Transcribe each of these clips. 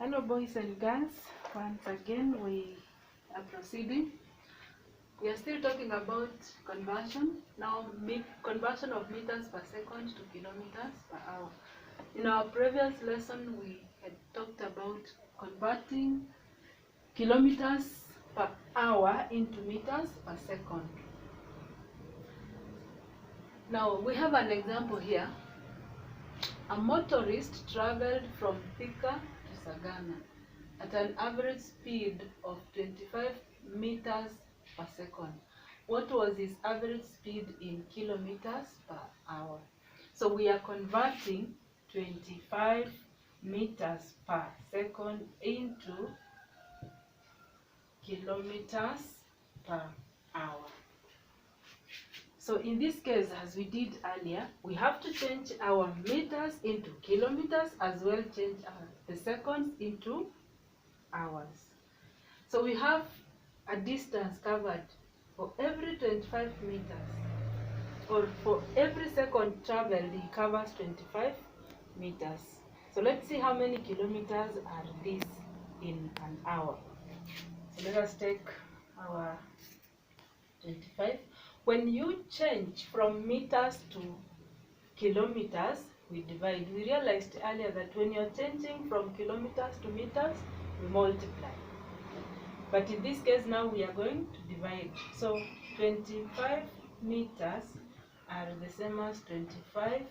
Hello boys and girls, once again we are proceeding. We are still talking about conversion. Now conversion of meters per second to kilometers per hour. In our previous lesson we had talked about converting kilometers per hour into meters per second. Now we have an example here. A motorist traveled from Thika to Sagana at an average speed of 25 meters per second. What was his average speed in kilometers per hour? So we are converting 25 meters per second into kilometers per hour. So in this case, as we did earlier, we have to change our meters into kilometers, as well change the seconds into hours. So we have a distance covered for every 25 meters, or for every second traveled, he covers 25 meters. So let's see how many kilometers are these in an hour. So let us take our 25. When you change from meters to kilometers, we divide. We realized earlier that when you're changing from kilometers to meters, we multiply. But in this case now we are going to divide. So 25 meters are the same as 25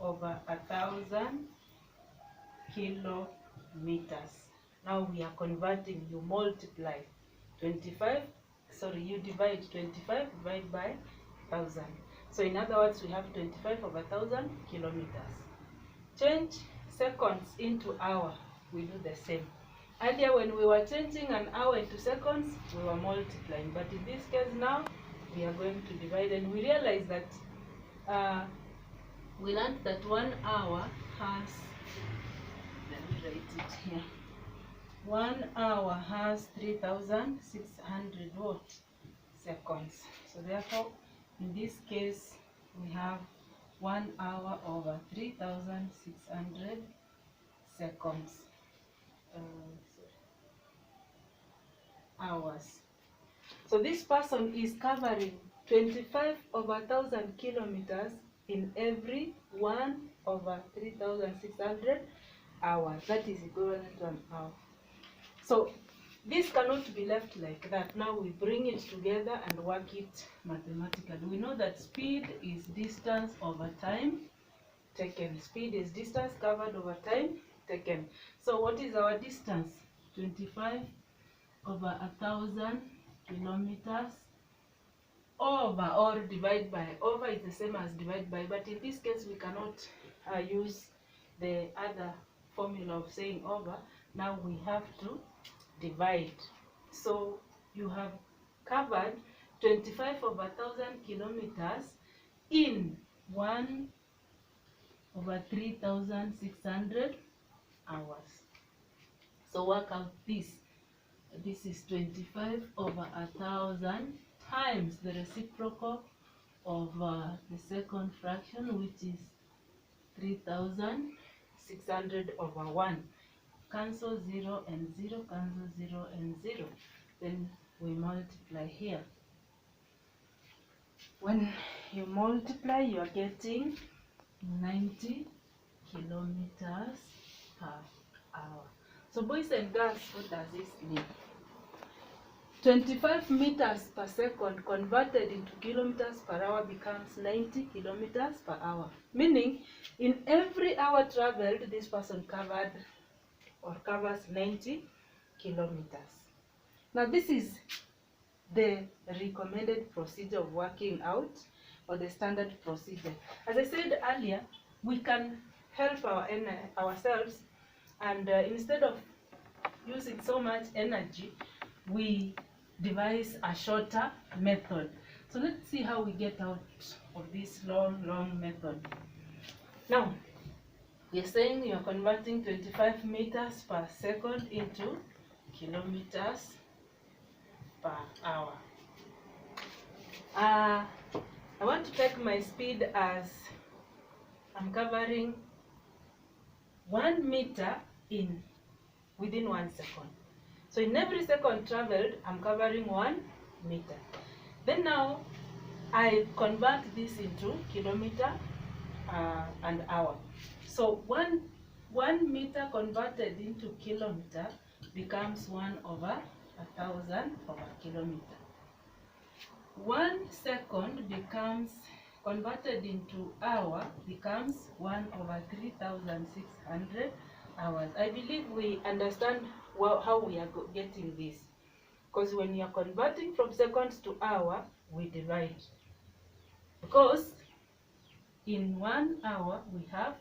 over 1,000 kilometers. Now we are converting. You multiply 25. You divide 25 divided by 1,000. So in other words, we have 25 over 1,000 kilometers. Change seconds into hour. We do the same. Earlier when we were changing an hour into seconds, we were multiplying. But in this case now, we are going to divide. And we realize that we learned that 1 hour has, let me write it here. 1 hour has 3,600 seconds. So therefore, in this case, we have 1 hour over 3,600 seconds. Hours. So this person is covering 25 over 1,000 kilometers in every 1 over 3,600 hours. That is equivalent to an hour. So this cannot be left like that. Now we bring it together and work it mathematically. We know that speed is distance over time taken. Speed is distance covered over time taken. So what is our distance? 25 over 1,000 kilometers over, or divide by. Over is the same as divide by, but in this case we cannot use the other formula of saying over. Now we have to divide. So you have covered 25 over 1,000 kilometers in 1 over 3,600 hours. So work out this. This is 25 over 1,000 times the reciprocal of the second fraction, which is 3,600 over 1. Cancel 0 and 0, cancel 0 and 0. Then we multiply here. When you multiply, you are getting 90 kilometers per hour. So boys and girls, what does this mean? 25 meters per second converted into kilometers per hour becomes 90 kilometers per hour. Meaning, in every hour traveled, this person covered or covers 90 kilometers. Now this is the recommended procedure of working out, or the standard procedure. As I said earlier, we can help ourselves, and instead of using so much energy, we devise a shorter method. So let's see how we get out of this long method. Now, we are saying you are converting 25 meters per second into kilometers per hour. I want to take my speed as I'm covering 1 meter in within 1 second. So in every second traveled, I'm covering 1 meter. Then now I convert this into kilometer and hour. So one meter converted into kilometer becomes 1/1000 of a kilometer. 1 second becomes converted into hour becomes 1/3600 hours. I believe we understand how we are getting this, because when you are converting from seconds to hour, we divide, because in 1 hour we have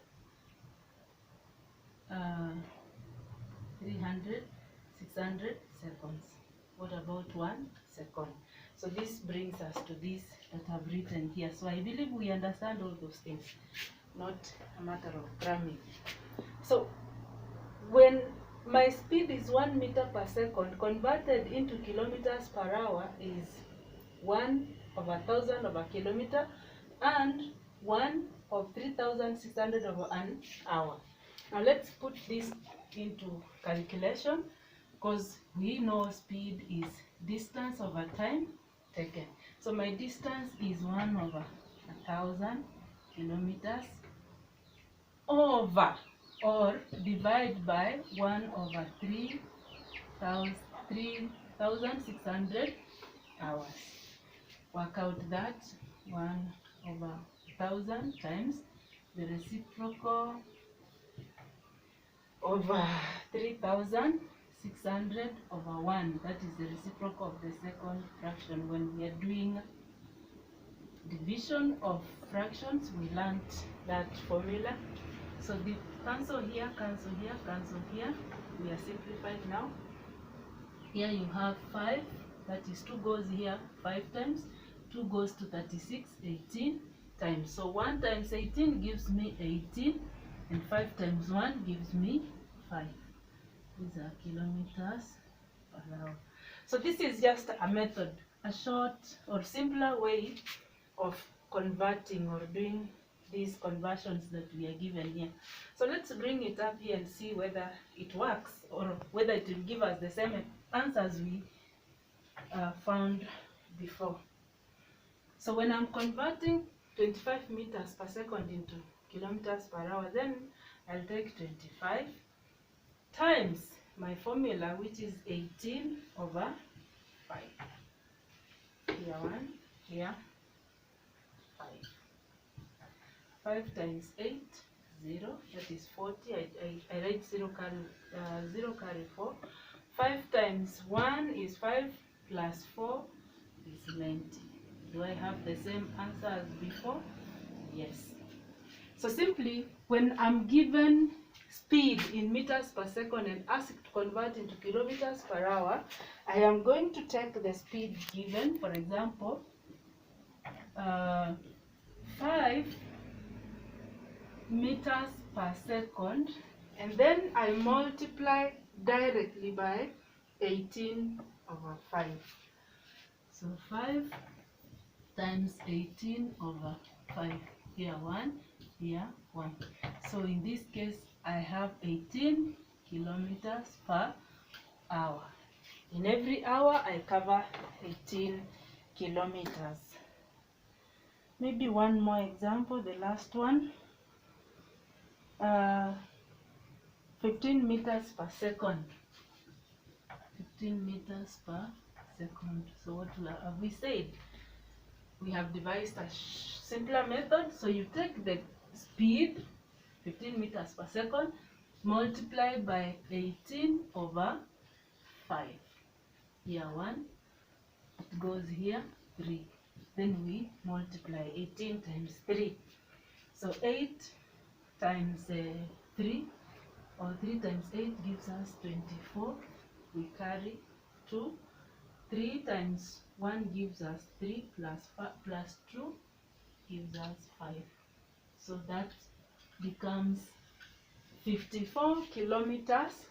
300, 600 seconds. What about 1 second? So this brings us to this that I've written here. So I believe we understand all those things, not a matter of cramming. So when my speed is 1 meter per second, converted into kilometers per hour is 1/1000 of a kilometer and 1/3600 of an hour. Now let's put this into calculation, because we know speed is distance over time taken. So my distance is 1/1000 kilometers over, or divide by 1/3600 hours. Work out that 1/1000 times the reciprocal over 3600 over 1. That is the reciprocal of the second fraction. When we are doing division of fractions, we learned that formula. So the cancel here, cancel here, cancel here. We are simplified now. Here you have 5, that is 2 goes here 5 times, 2 goes to 36, 18 times. So 1 times 18 gives me 18, and 5 times 1 gives me 5. These are kilometers per hour. So this is just a method, a short or simpler way of converting or doing these conversions that we are given here. So let's bring it up here and see whether it works, or whether it will give us the same answers we found before. So when I'm converting 25 meters per second into kilometers per hour, then I'll take 25 times my formula, which is 18/5. Here 1, here 5. 5 times 8, 0, that is 40. I write 0 carry 4. 5 times 1 is 5 plus 4 is 90. Do I have the same answer as before? Yes. So simply, when I'm given speed in meters per second and asked to convert into kilometers per hour, I am going to take the speed given, for example, 5 meters per second, and then I multiply directly by 18/5. So 5 times 18/5. Here 1, here 1. So in this case, I have 18 kilometers per hour. In every hour, I cover 18 kilometers. Maybe one more example, the last one. 15 meters per second. 15 meters per second. So what have we said? We have devised a simpler method. So you take the speed, 15 meters per second, multiply by 18/5. Here 1, it goes here 3. Then we multiply 18 times 3. So 8 times 3, or 3 times 8 gives us 24. We carry 2. 3 times 1 gives us 3, plus 2 gives us 5. So that becomes 54 kilometers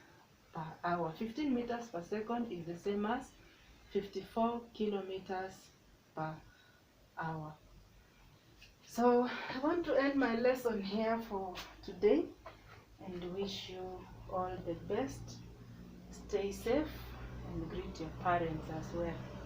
per hour. 15 meters per second is the same as 54 kilometers per hour. So I want to end my lesson here for today and wish you all the best. Stay safe and greet your parents as well.